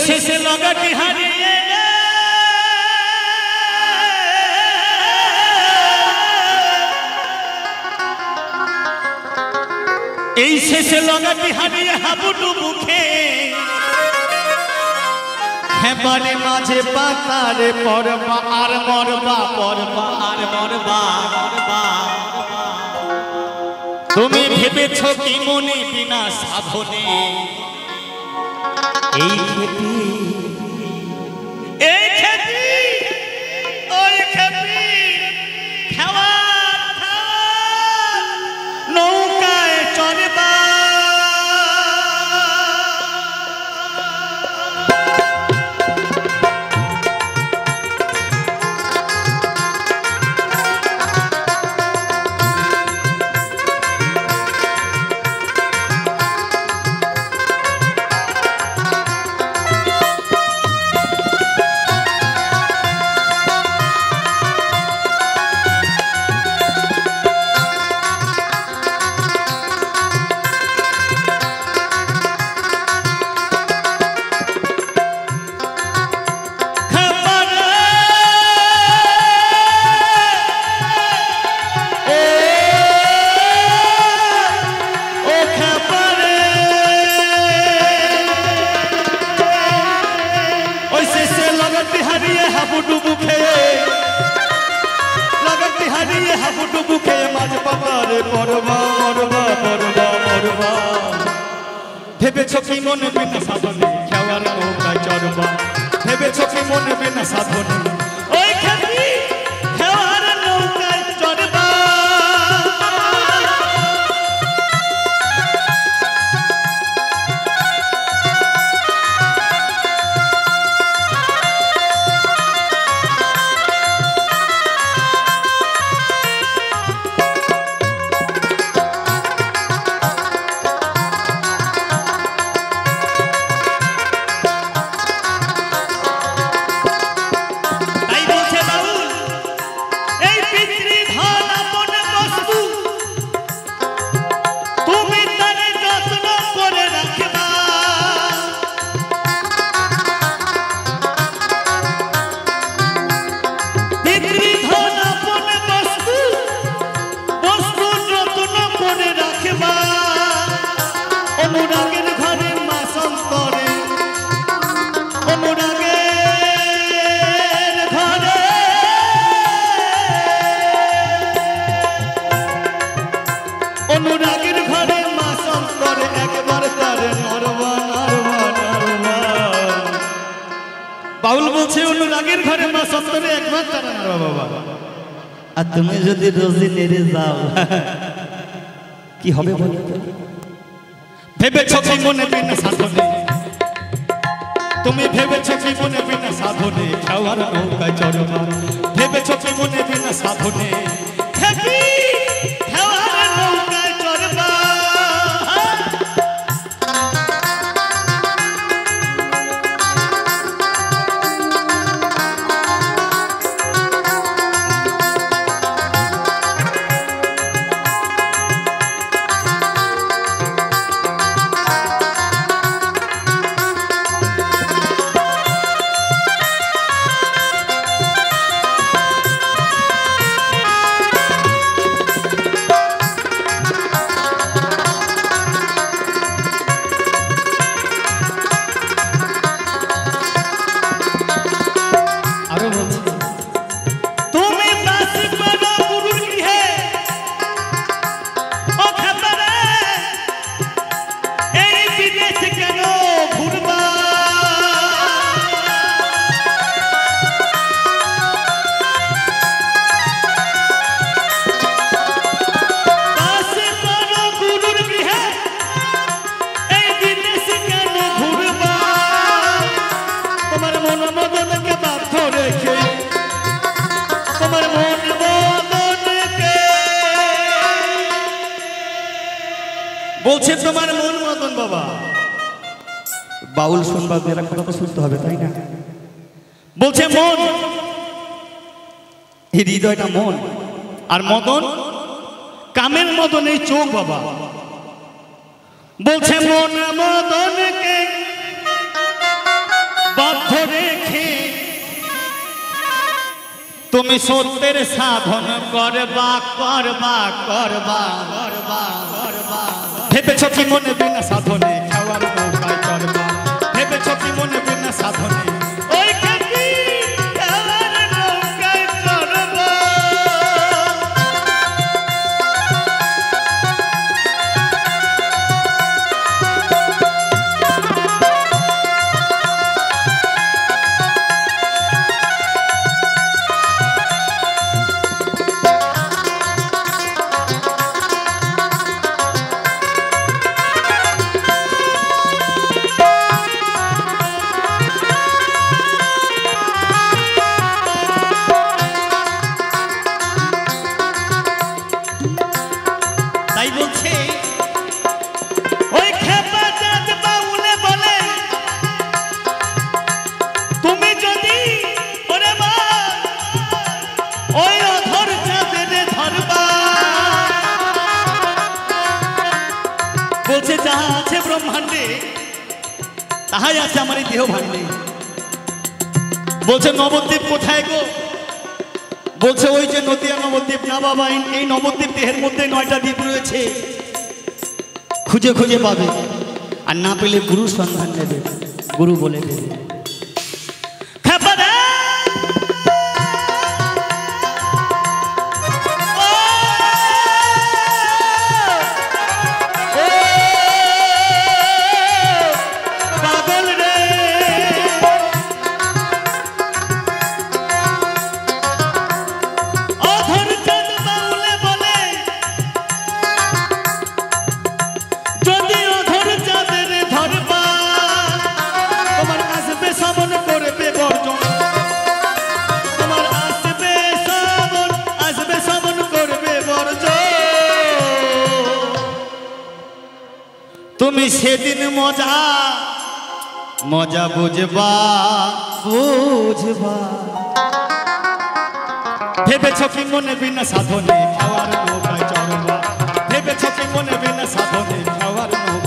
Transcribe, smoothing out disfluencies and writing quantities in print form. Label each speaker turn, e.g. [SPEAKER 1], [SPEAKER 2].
[SPEAKER 1] শেষে লাগাটি হারিয়ে এই শেষে লাগাটি হারিয়ে হাবুডুবু খেয়ে হেবারে মাঝে পাতারে পরবা আর মরবা পরবা আর মরবা তুমি ভেবেছ কি মনে বিনা সাধনে এই খেপি ওই খেপি খাওয়ার নৌকায় চড়বা হাবুডুবু খেয়ে মাঝ পাপারে পরবা মরবা পরবা মরবা ভেবেছ কি মনে বিনা সাধনে খেওয়ার নৌকায় চড়বা ভেবেছ কি মনে বিনা সাধনে ওই খেপি খেওয়ার নৌকায় চড়বা অনুরাগের ঘরে মা সন্তরে অনুরাগের ঘরে অনুরাগের ঘরে মা সন্তরে একবার তারে নরবা নরবা নরবা বাউল বলছে অনুরাগের ঘরে মা সন্তরে একবার তারে নরবা বাবা আর তুমি যদি রোজি নেড়ে যাও কি হবে বলো ভেবেছ কি মনে বিনা সাধনে তুমি ভেবেছ কি মনে বিনা সাধনে খেওয়ার নৌকায় চড়বা ভেবেছ কি মনে বিনা সাধনে খেপি খেওয়ার নৌকায় চড়বা বলছে তোমার মন মদন বাবা বাউল শুনবা মেরা কথা তো শুনতে হবে তাই না বলছে মন এই হৃদয়টা মন আর মদন কামের মদন এই চোখ বাবা বলছে মন মদনকে তুমি সত্যের সাধন করবা করবা করবা করবা করবা ভেবেছ কি মনে বিনা সাধনে খাওয়ার নৌকায় চড়বা ভেবেছ কি মনে বিনা সাধনে ওই খাটি খাওয়ার নৌকায় চড়বা বলছে যা আছে ব্রহ্মাণ্ডে তাহাই আছে আমার এই দেহ ভাণ্ডে বলছে নবদ্বীপ কোথায় গো বলছে ওই যে নদিয়া নবদ্বীপ না বাবা এই নবদ্বীপ দেহের মধ্যে 9টা দ্বীপ রয়েছে খুঁজে খুঁজে পাবে আর না পেলে গুরু সন্ধান নেবে গুরু বলে দেবে তুমি সেদিন মজা মজা বুঝবা বুঝবা ভেবেছ কি মনে বিনা সাধনে খাওয়ার নৌকায় চড়বা ভেবেছ কি মনে বিনা সাধনে খাওয়ার নৌকায়